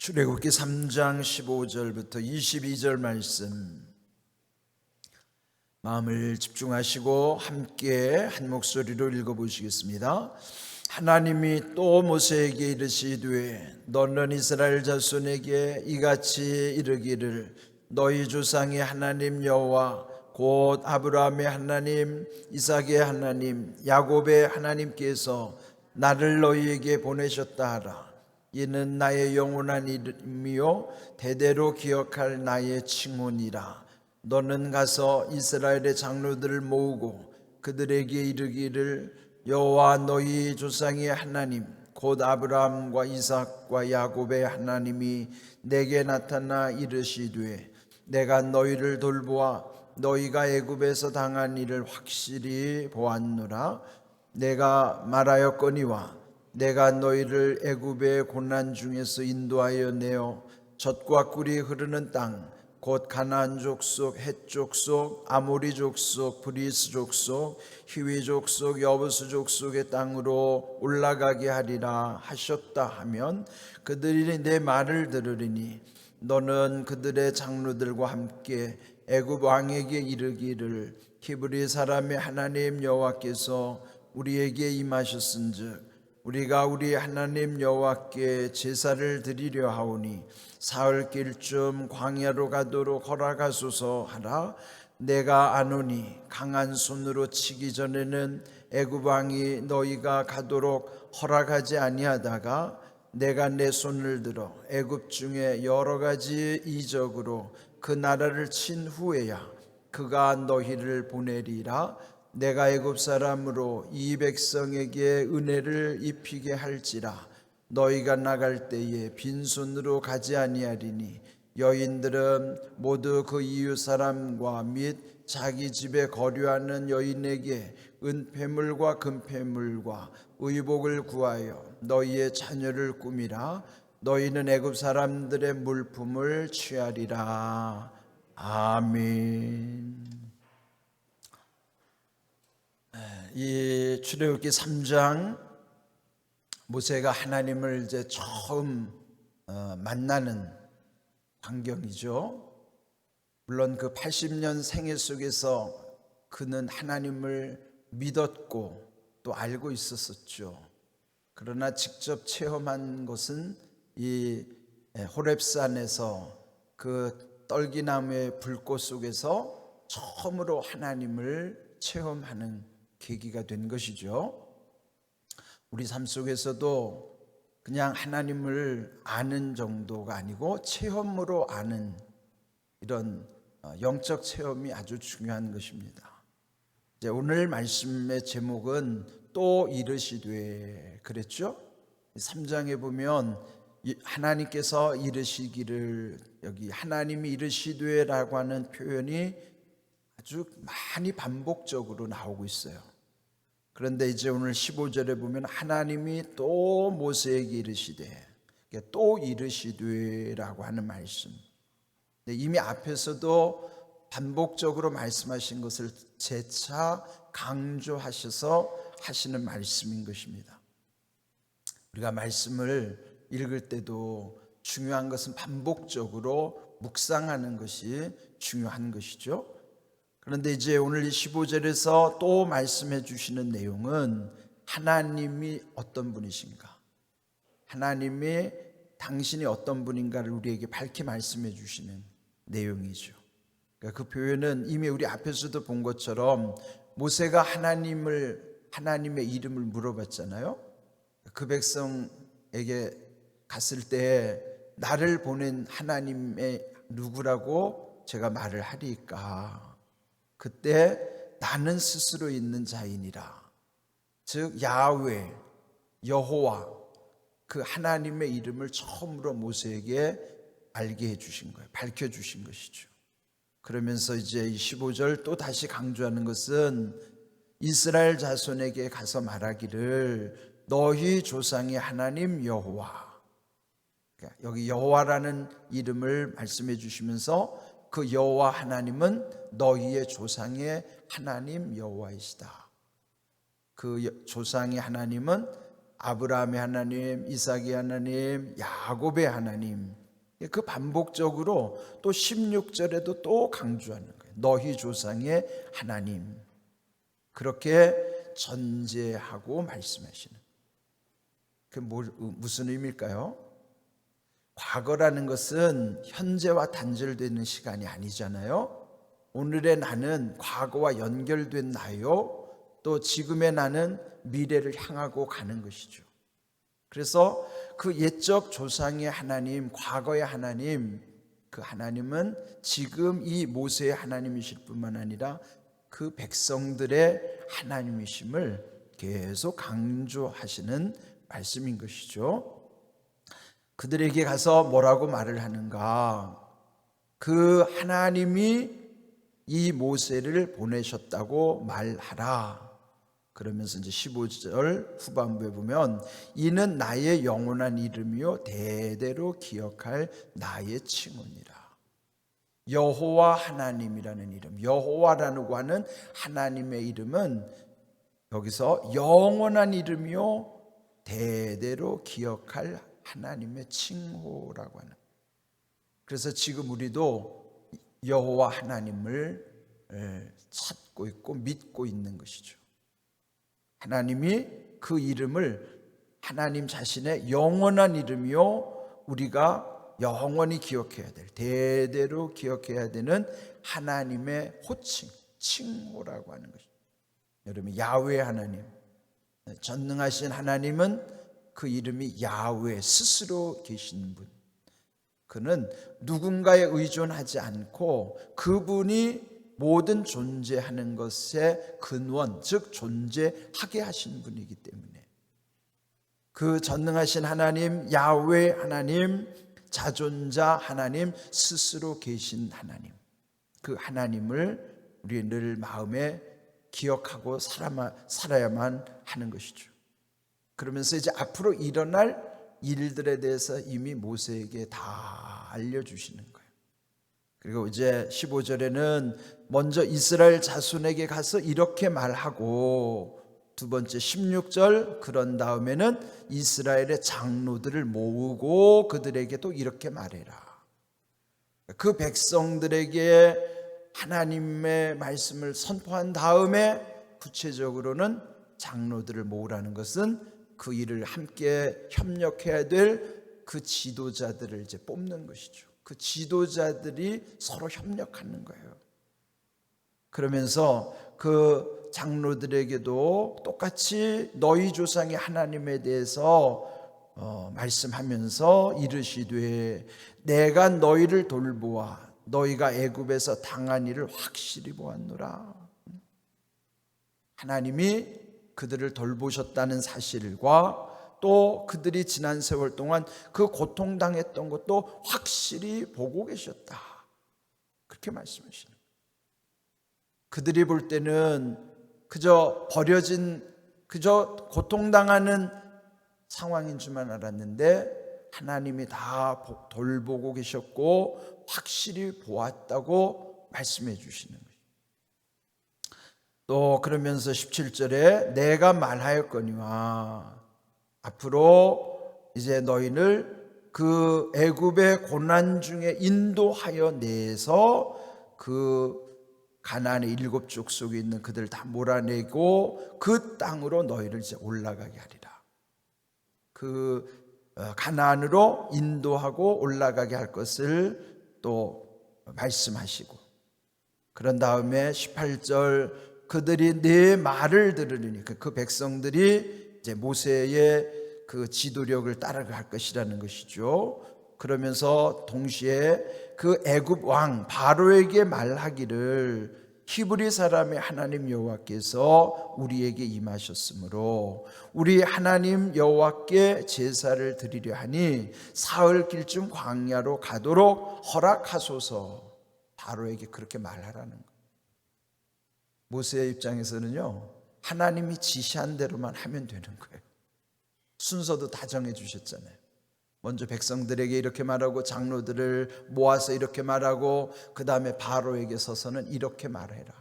출애굽기 3장 15절부터 22절 말씀 마음을 집중하시고 함께 한 목소리로 읽어보시겠습니다. 하나님이 또 모세에게 이르시되 너는 이스라엘 자손에게 이같이 이르기를 너희 조상의 하나님 여호와 곧 아브라함의 하나님 이삭의 하나님 야곱의 하나님께서 나를 너희에게 보내셨다 하라. 이는 나의 영원한 이름이요 대대로 기억할 나의 칭호니라. 너는 가서 이스라엘의 장로들을 모으고 그들에게 이르기를 여호와 너희 조상의 하나님 곧 아브라함과 이삭과 야곱의 하나님이 내게 나타나 이르시되 내가 너희를 돌보아 너희가 애굽에서 당한 일을 확실히 보았노라. 내가 말하였거니와 내가 너희를 애굽의 고난 중에서 인도하여 내어 젖과 꿀이 흐르는 땅 곧 가나안 족속, 헷 족속, 아모리 족속, 브리스 족속, 히위 족속, 여부스 족속의 땅으로 올라가게 하리라 하셨다 하면 그들이 내 말을 들으리니 너는 그들의 장로들과 함께 애굽 왕에게 이르기를 히브리 사람의 하나님 여호와께서 우리에게 임하셨은즉 우리가 우리 하나님 여호와께 제사를 드리려 하오니 사흘길쯤 광야로 가도록 허락하소서 하라. 내가 아노니 강한 손으로 치기 전에는 애굽 왕이 너희가 가도록 허락하지 아니하다가 내가 내 손을 들어 애굽 중에 여러 가지 이적으로 그 나라를 친 후에야 그가 너희를 보내리라. 내가 애굽 사람으로 이 백성에게 은혜를 입히게 할지라. 너희가 나갈 때에 빈손으로 가지 아니하리니 여인들은 모두 그 이웃 사람과 및 자기 집에 거류하는 여인에게 은폐물과 금폐물과 의복을 구하여 너희의 자녀를 꾸미라. 너희는 애굽 사람들의 물품을 취하리라. 아멘. 이 출애굽기 3장 모세가 하나님을 이제 처음 만나는 광경이죠. 물론 그 80년 생애 속에서 그는 하나님을 믿었고 또 알고 있었었죠. 그러나 직접 체험한 것은 이 호렙산에서 그 떨기나무의 불꽃 속에서 처음으로 하나님을 체험하는 계기가 된 것이죠. 우리 삶 속에서도 그냥 하나님을 아는 정도가 아니고 체험으로 아는 이런 영적 체험이 아주 중요한 것입니다. 이제 오늘 말씀의 제목은 또 이르시되 그랬죠. 3장에 보면 하나님께서 이르시기를, 여기 하나님이 이르시되라고 하는 표현이 아주 많이 반복적으로 나오고 있어요. 그런데 이제 오늘 15절에 보면 하나님이 또 모세에게 이르시되, 또 이르시되라고 하는 말씀. 이미 앞에서도 반복적으로 말씀하신 것을 재차 강조하셔서 하시는 말씀인 것입니다. 우리가 말씀을 읽을 때도 중요한 것은 반복적으로 묵상하는 것이 중요한 것이죠. 그런데 이제 오늘 15절에서 또 말씀해 주시는 내용은 하나님이 어떤 분이신가, 하나님이 당신이 어떤 분인가를 우리에게 밝히 말씀해 주시는 내용이죠. 그러니까 그 표현은 이미 우리 앞에서도 본 것처럼 모세가 하나님의 이름을 물어봤잖아요. 그 백성에게 갔을 때 나를 보낸 하나님의 누구라고 제가 말을 하리까. 그때 나는 스스로 있는 자이니라. 즉 야훼, 여호와, 그 하나님의 이름을 처음으로 모세에게 알게 해주신 거예요. 밝혀주신 것이죠. 그러면서 이제 15절 또 다시 강조하는 것은 이스라엘 자손에게 가서 말하기를 너희 조상의 하나님 여호와. 그러니까 여기 여호와라는 이름을 말씀해 주시면서 그 여호와 하나님은 너희의 조상의 하나님 여호와이시다. 그 조상의 하나님은 아브라함의 하나님, 이삭의 하나님, 야곱의 하나님. 그 반복적으로 또 16절에도 또 강조하는 거예요. 너희 조상의 하나님. 그렇게 전제하고 말씀하시는. 그 무슨 의미일까요? 과거라는 것은 현재와 단절되는 시간이 아니잖아요. 오늘의 나는 과거와 연결된 나요. 또 지금의 나는 미래를 향하고 가는 것이죠. 그래서 그 옛적 조상의 하나님, 과거의 하나님, 그 하나님은 지금 이 모세의 하나님이실 뿐만 아니라 그 백성들의 하나님이심을 계속 강조하시는 말씀인 것이죠. 그들에게 가서 뭐라고 말을 하는가? 그 하나님이 이 모세를 보내셨다고 말하라. 그러면서 이제 15절 후반부에 보면 이는 나의 영원한 이름이요 대대로 기억할 나의 칭호니라. 여호와 하나님이라는 이름, 여호와라고 하는 하나님의 이름은 여기서 영원한 이름이요 대대로 기억할 하나님의 칭호라고 하는. 그래서 지금 우리도 여호와 하나님을 찾고 있고 믿고 있는 것이죠. 하나님이 그 이름을 하나님 자신의 영원한 이름이요 우리가 영원히 기억해야 될, 대대로 기억해야 되는 하나님의 호칭, 칭호라고 하는 것입니다. 여러분, 야훼 하나님, 전능하신 하나님은 그 이름이 야훼, 스스로 계신 분. 그는 누군가에 의존하지 않고 그분이 모든 존재하는 것의 근원, 즉 존재하게 하신 분이기 때문에 그 전능하신 하나님, 야훼 하나님, 자존자 하나님, 스스로 계신 하나님, 그 하나님을 우리 늘 마음에 기억하고 살아야만 하는 것이죠. 그러면서 이제 앞으로 일어날 일들에 대해서 이미 모세에게 다 알려주시는 거예요. 그리고 이제 15절에는 먼저 이스라엘 자손에게 가서 이렇게 말하고, 두 번째 16절 그런 다음에는 이스라엘의 장로들을 모으고 그들에게 또 이렇게 말해라. 그 백성들에게 하나님의 말씀을 선포한 다음에 구체적으로는 장로들을 모으라는 것은 그 일을 함께 협력해야 될 그 지도자들을 이제 뽑는 것이죠. 그 지도자들이 서로 협력하는 거예요. 그러면서 그 장로들에게도 똑같이 너희 조상의 하나님에 대해서 말씀하면서 이르시되 내가 너희를 돌보아 너희가 애굽에서 당한 일을 확실히 보았노라. 하나님이 그들을 돌보셨다는 사실과 또 그들이 지난 세월 동안 그 고통당했던 것도 확실히 보고 계셨다. 그렇게 말씀하시는 거예요. 그들이 볼 때는 그저 버려진, 그저 고통당하는 상황인 줄만 알았는데 하나님이 다 돌보고 계셨고 확실히 보았다고 말씀해 주시는 거예요. 또 그러면서 17절에 내가 말하였거니와 앞으로 이제 너희를 그 애굽의 고난 중에 인도하여 내서 그 가나안의 7족 속에 있는 그들 다 몰아내고 그 땅으로 너희를 이제 올라가게 하리라. 그 가나안으로 인도하고 올라가게 할 것을 또 말씀하시고, 그런 다음에 18절 그들이 내 말을 들으니 그 백성들이 이제 모세의 그 지도력을 따라갈 것이라는 것이죠. 그러면서 동시에 그 애굽 왕 바로에게 말하기를 히브리 사람의 하나님 여호와께서 우리에게 임하셨으므로 우리 하나님 여호와께 제사를 드리려 하니 사흘 길쯤 광야로 가도록 허락하소서. 바로에게 그렇게 말하라는 거예요. 모세의 입장에서는요, 하나님이 지시한 대로만 하면 되는 거예요. 순서도 다 정해 주셨잖아요. 먼저 백성들에게 이렇게 말하고 장로들을 모아서 이렇게 말하고 그 다음에 바로에게 서서는 이렇게 말해라.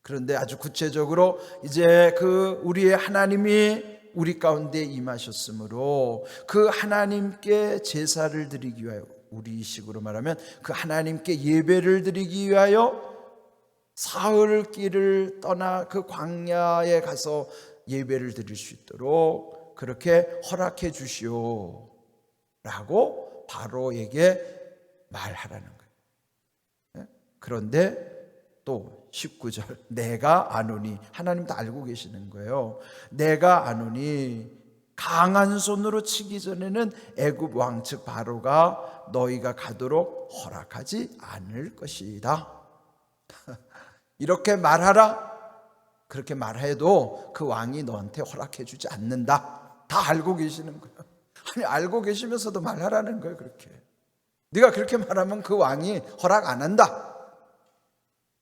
그런데 아주 구체적으로 이제 그 우리의 하나님이 우리 가운데 임하셨으므로 그 하나님께 제사를 드리기 위하여, 우리식으로 말하면 그 하나님께 예배를 드리기 위하여 사흘 길을 떠나 그 광야에 가서 예배를 드릴 수 있도록 그렇게 허락해 주시오 라고 바로에게 말하라는 거예요. 그런데 또 19절, 내가 아노니, 하나님도 알고 계시는 거예요. 내가 아노니 강한 손으로 치기 전에는 애굽 왕 즉 바로가 너희가 가도록 허락하지 않을 것이다. 이렇게 말하라. 그렇게 말해도 그 왕이 너한테 허락해 주지 않는다. 다 알고 계시는 거예요. 아니, 알고 계시면서도 말하라는 거예요. 그렇게 네가 그렇게 말하면 그 왕이 허락 안 한다.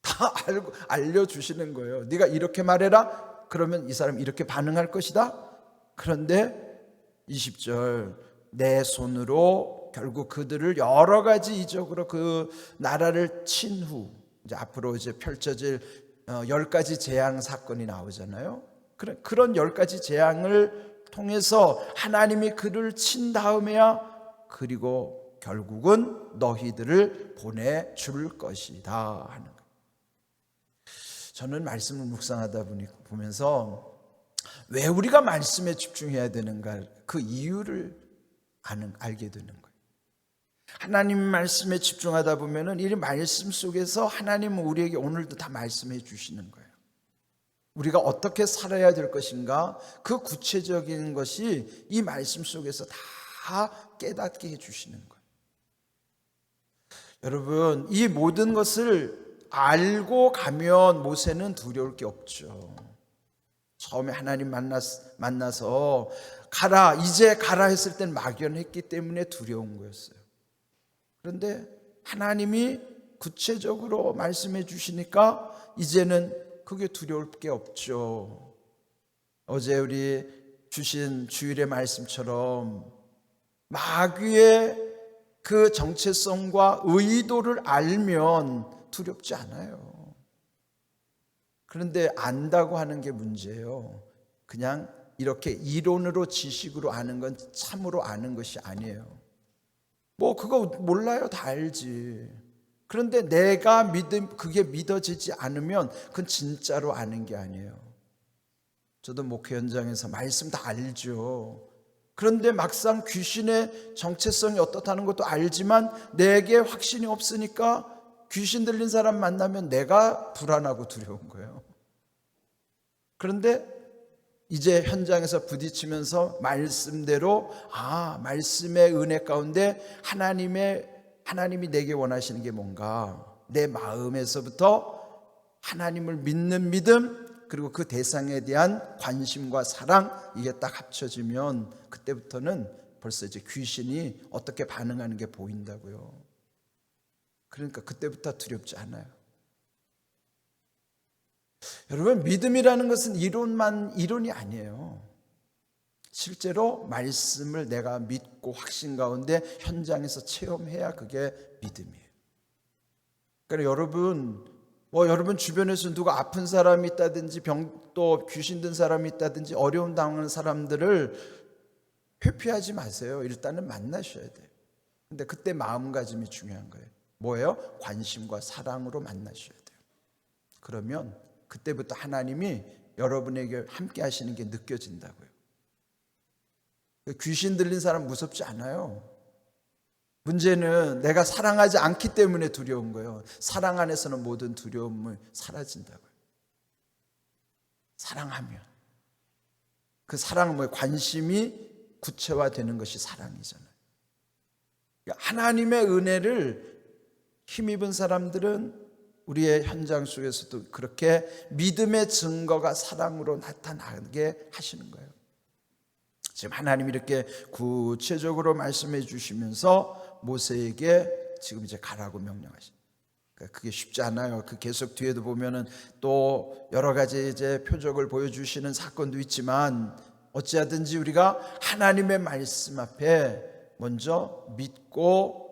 다 알고 알려주시는 거예요. 네가 이렇게 말해라. 그러면 이 사람 이렇게 반응할 것이다. 그런데 20절, 내 손으로 결국 그들을 여러 가지 이적으로 그 나라를 친 후, 이제 앞으로 이제 펼쳐질 10가지 재앙 사건이 나오잖아요. 그런 10가지 재앙을 통해서 하나님이 그를 친 다음에야 그리고 결국은 너희들을 보내줄 것이다 하는 거예요. 저는 말씀을 묵상하다 보면서 왜 우리가 말씀에 집중해야 되는가, 그 이유를 알게 되는 거예요. 하나님 말씀에 집중하다 보면은 이 말씀 속에서 하나님은 우리에게 오늘도 다 말씀해 주시는 거예요. 우리가 어떻게 살아야 될 것인가, 그 구체적인 것이 이 말씀 속에서 다 깨닫게 해 주시는 거예요. 여러분, 이 모든 것을 알고 가면 모세는 두려울 게 없죠. 처음에 하나님 만나서 가라, 이제 가라 했을 땐 막연했기 때문에 두려운 거였어요. 그런데 하나님이 구체적으로 말씀해 주시니까 이제는 그게 두려울 게 없죠. 어제 우리 주신 주일의 말씀처럼 마귀의 그 정체성과 의도를 알면 두렵지 않아요. 그런데 안다고 하는 게 문제예요. 그냥 이렇게 이론으로 지식으로 아는 건 참으로 아는 것이 아니에요. 뭐 그거 몰라요, 다 알지. 그런데 내가 그게 믿어지지 않으면 그건 진짜로 아는 게 아니에요. 저도 목회 현장에서 말씀 다 알죠. 그런데 막상 귀신의 정체성이 어떻다는 것도 알지만 내게 확신이 없으니까 귀신 들린 사람 만나면 내가 불안하고 두려운 거예요. 그런데 이제 현장에서 부딪히면서 말씀대로 말씀의 은혜 가운데 하나님이 내게 원하시는 게 뭔가, 내 마음에서부터 하나님을 믿는 믿음, 그리고 그 대상에 대한 관심과 사랑, 이게 딱 합쳐지면 그때부터는 벌써 이제 귀신이 어떻게 반응하는 게 보인다고요. 그러니까 그때부터 두렵지 않아요. 여러분, 믿음이라는 것은 이론이 아니에요. 실제로 말씀을 내가 믿고 확신 가운데 현장에서 체험해야 그게 믿음이에요. 그러니까 여러분 주변에서 누가 아픈 사람이 있다든지 또 귀신 든 사람이 있다든지 어려움 당하는 사람들을 회피하지 마세요. 일단은 만나셔야 돼요. 근데 그때 마음가짐이 중요한 거예요. 뭐예요? 관심과 사랑으로 만나셔야 돼요. 그러면 그때부터 하나님이 여러분에게 함께 하시는 게 느껴진다고요. 귀신 들린 사람 무섭지 않아요. 문제는 내가 사랑하지 않기 때문에 두려운 거예요. 사랑 안에서는 모든 두려움을 사라진다고요. 사랑하면. 그 사랑은 뭐예요? 관심이 구체화되는 것이 사랑이잖아요. 하나님의 은혜를 힘입은 사람들은 우리의 현장 속에서도 그렇게 믿음의 증거가 사랑으로 나타나게 하시는 거예요. 지금 하나님이 이렇게 구체적으로 말씀해 주시면서 모세에게 지금 이제 가라고 명령하십니다. 그게 쉽지 않아요. 그 계속 뒤에도 보면은 또 여러 가지 이제 표적을 보여주시는 사건도 있지만 어찌하든지 우리가 하나님의 말씀 앞에 먼저 믿고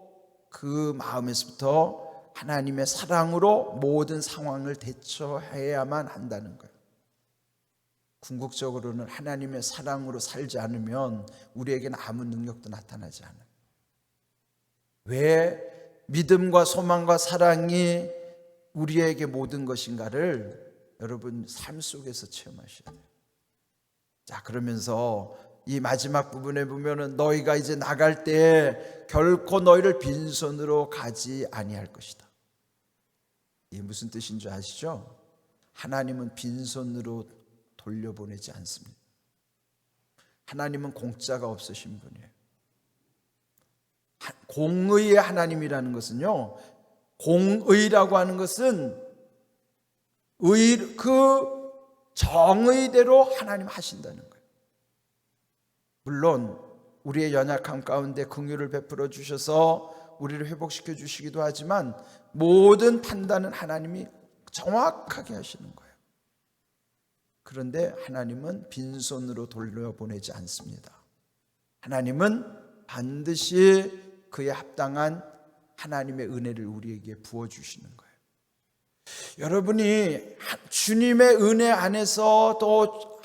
그 마음에서부터 하나님의 사랑으로 모든 상황을 대처해야만 한다는 거예요. 궁극적으로는 하나님의 사랑으로 살지 않으면 우리에게는 아무 능력도 나타나지 않아요. 왜 믿음과 소망과 사랑이 우리에게 모든 것인가를 여러분 삶 속에서 체험하셔야 돼요. 자, 그러면서 이 마지막 부분에 보면은 너희가 이제 나갈 때 결코 너희를 빈손으로 가지 아니할 것이다. 이게 무슨 뜻인 줄 아시죠? 하나님은 빈손으로 돌려보내지 않습니다. 하나님은 공짜가 없으신 분이에요. 공의의 하나님이라는 것은요, 공의라고 하는 것은 그 정의대로 하나님 하신다는 거예요. 물론 우리의 연약함 가운데 긍휼을 베풀어 주셔서 우리를 회복시켜 주시기도 하지만 모든 판단은 하나님이 정확하게 하시는 거예요. 그런데 하나님은 빈손으로 돌려보내지 않습니다. 하나님은 반드시 그에 합당한 하나님의 은혜를 우리에게 부어주시는 거예요. 여러분이 주님의 은혜 안에서 또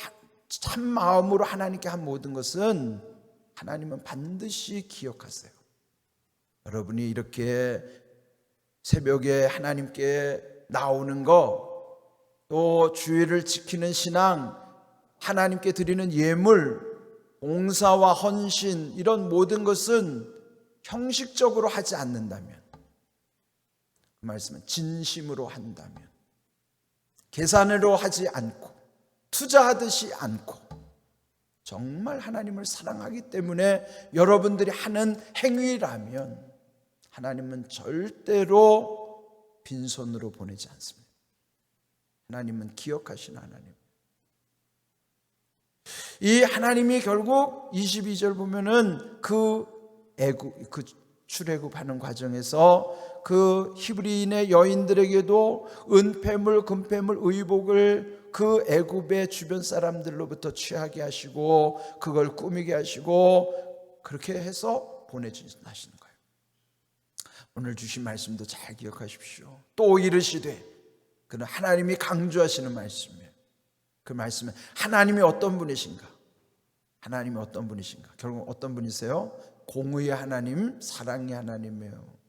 참 마음으로 하나님께 한 모든 것은 하나님은 반드시 기억하세요. 여러분이 이렇게 새벽에 하나님께 나오는 거, 또 주의를 지키는 신앙, 하나님께 드리는 예물, 봉사와 헌신, 이런 모든 것은 형식적으로 하지 않는다면, 그 말씀은 진심으로 한다면, 계산으로 하지 않고 투자하듯이 않고 정말 하나님을 사랑하기 때문에 여러분들이 하는 행위라면 하나님은 절대로 빈손으로 보내지 않습니다. 하나님은 기억하시는 하나님. 이 하나님이 결국 22절 보면은 그 출애굽하는 과정에서 그 히브리인의 여인들에게도 은폐물, 금폐물, 의복을 그 애굽의 주변 사람들로부터 취하게 하시고 그걸 꾸미게 하시고 그렇게 해서 보내주시는 거예요. 오늘 주신 말씀도 잘 기억하십시오. 또 이르시되, 그는 하나님이 강조하시는 말씀이에요. 그 말씀은 하나님이 어떤 분이신가? 하나님이 어떤 분이신가? 결국 어떤 분이세요? 공의의 하나님, 사랑의 하나님이에요.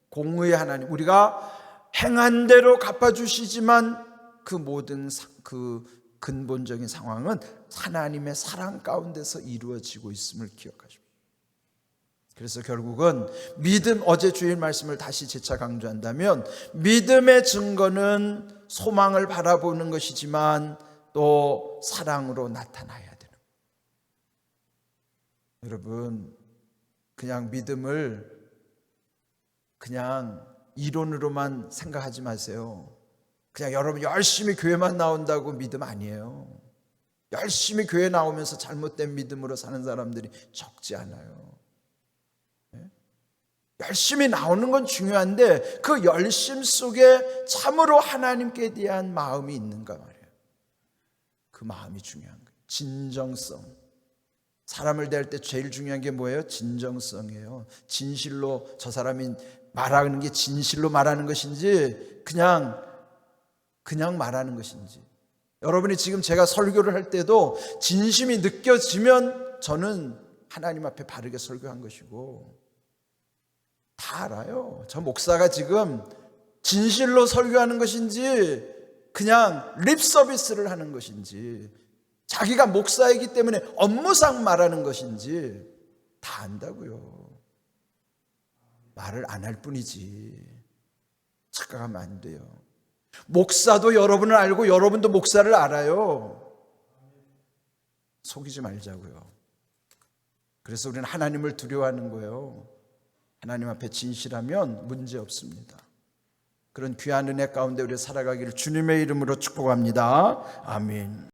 공의의 하나님, 우리가 행한 대로 갚아주시지만 그 모든 그 근본적인 상황은 하나님의 사랑 가운데서 이루어지고 있음을 기억하십시오. 그래서 결국은 믿음, 어제 주일 말씀을 다시 재차 강조한다면 믿음의 증거는 소망을 바라보는 것이지만 또 사랑으로 나타나야 되는 거예요. 여러분, 그냥 믿음을 그냥 이론으로만 생각하지 마세요. 그냥 여러분 열심히 교회만 나온다고 믿음 아니에요. 열심히 교회 나오면서 잘못된 믿음으로 사는 사람들이 적지 않아요. 열심히 나오는 건 중요한데 그 열심 속에 참으로 하나님께 대한 마음이 있는가 말이에요. 그 마음이 중요한 거예요. 진정성. 사람을 대할 때 제일 중요한 게 뭐예요? 진정성이에요. 진실로 저 사람이 말하는 게 진실로 말하는 것인지 그냥 말하는 것인지. 여러분이 지금 제가 설교를 할 때도 진심이 느껴지면 저는 하나님 앞에 바르게 설교한 것이고, 다 알아요. 저 목사가 지금 진실로 설교하는 것인지 그냥 립 서비스를 하는 것인지 자기가 목사이기 때문에 업무상 말하는 것인지 다 안다고요. 말을 안 할 뿐이지 착각하면 안 돼요. 목사도 여러분을 알고 여러분도 목사를 알아요. 속이지 말자고요. 그래서 우리는 하나님을 두려워하는 거예요. 하나님 앞에 진실하면 문제 없습니다. 그런 귀한 은혜 가운데 우리 살아가기를 주님의 이름으로 축복합니다. 아멘.